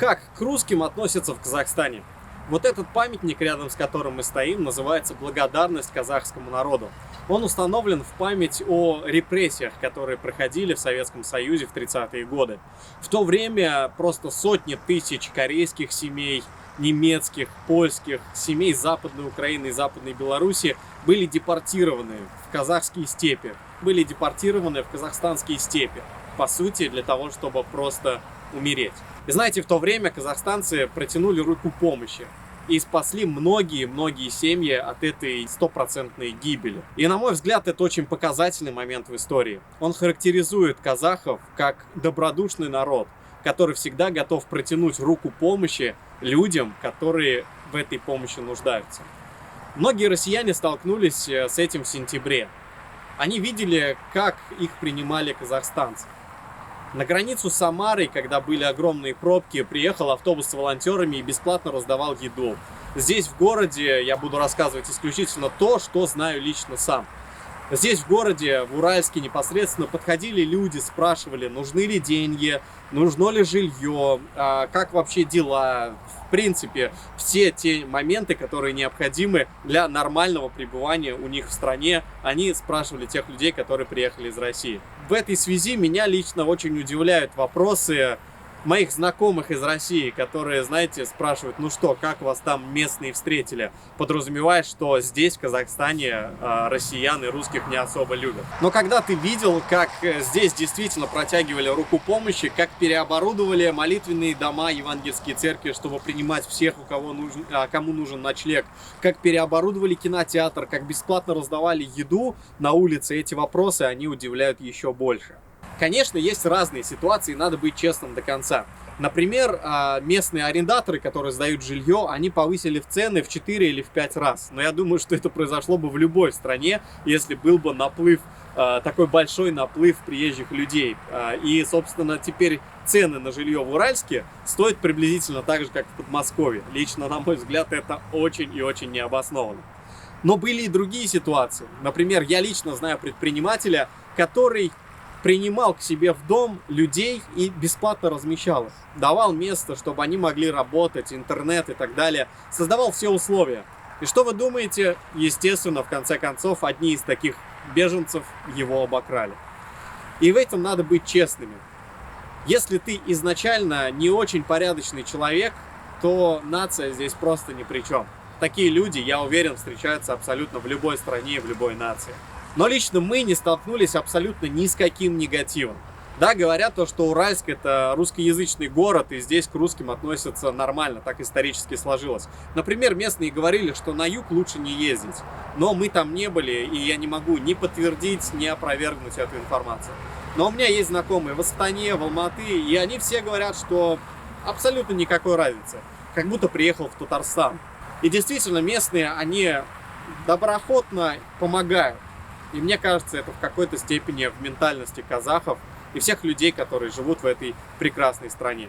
Как к русским относятся в Казахстане? Вот этот памятник, рядом с которым мы стоим, называется «Благодарность казахскому народу». Он установлен в память о репрессиях, которые проходили в Советском Союзе в 30-е годы. В то время просто сотни тысяч корейских семей, немецких, польских, семей Западной Украины и Западной Беларуси были депортированы в казахские степи, были депортированы в казахстанские степи, по сути, для того, чтобы просто умереть. И знаете, в то время казахстанцы протянули руку помощи и спасли многие семьи от этой стопроцентной гибели. И, на мой взгляд, это очень показательный момент в истории. Он характеризует казахов как добродушный народ, который всегда готов протянуть руку помощи людям, которые в этой помощи нуждаются. Многие россияне столкнулись с этим в сентябре. Они видели, как их принимали казахстанцы. На границу с Самарой, когда были огромные пробки, приехал автобус с волонтерами и бесплатно раздавал еду. Здесь, в городе, я буду рассказывать исключительно то, что знаю лично сам. Здесь, в городе, в Уральске, непосредственно подходили люди, спрашивали, нужны ли деньги, нужно ли жилье, как вообще дела. В принципе, все те моменты, которые необходимы для нормального пребывания у них в стране, они спрашивали тех людей, которые приехали из России. В этой связи меня лично очень удивляют вопросы моих знакомых из России, которые, знаете, спрашивают, ну что, как вас там местные встретили, подразумевая, что здесь, в Казахстане, россиян и русских не особо любят. Но когда ты видел, как здесь действительно протягивали руку помощи, как переоборудовали молитвенные дома, евангельские церкви, чтобы принимать всех, кому нужен ночлег, как переоборудовали кинотеатр, как бесплатно раздавали еду на улице, эти вопросы, они удивляют еще больше. Конечно, есть разные ситуации, надо быть честным до конца. Например, местные арендаторы, которые сдают жилье, они повысили цены в 4 или в 5 раз. Но я думаю, что это произошло бы в любой стране, если был бы наплыв, такой большой наплыв приезжих людей. И, собственно, теперь цены на жилье в Уральске стоят приблизительно так же, как в Подмосковье. Лично, на мой взгляд, это очень и очень необоснованно. Но были и другие ситуации. Например, я лично знаю предпринимателя, который принимал к себе в дом людей и бесплатно размещал их. Давал место, чтобы они могли работать, интернет и так далее. Создавал все условия. И что вы думаете? Естественно, в конце концов, одни из таких беженцев его обокрали. И в этом надо быть честными. Если ты изначально не очень порядочный человек, то нация здесь просто ни при чем. Такие люди, я уверен, встречаются абсолютно в любой стране и в любой нации. Но лично мы не столкнулись абсолютно ни с каким негативом. Да, говорят то, что Уральск — это русскоязычный город, и здесь к русским относятся нормально, так исторически сложилось. Например, местные говорили, что на юг лучше не ездить. Но мы там не были, и я не могу ни подтвердить, ни опровергнуть эту информацию. Но у меня есть знакомые в Астане, в Алматы, и они все говорят, что абсолютно никакой разницы. Как будто приехал в Татарстан. И действительно, местные, они доброохотно помогают. И мне кажется, это в какой-то степени в ментальности казахов и всех людей, которые живут в этой прекрасной стране.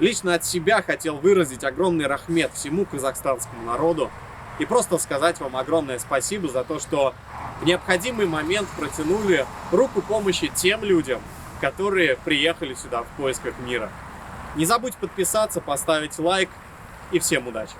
Лично от себя хотел выразить огромный рахмет всему казахстанскому народу и просто сказать вам огромное спасибо за то, что в необходимый момент протянули руку помощи тем людям, которые приехали сюда в поисках мира. Не забудь подписаться, поставить лайк и всем удачи!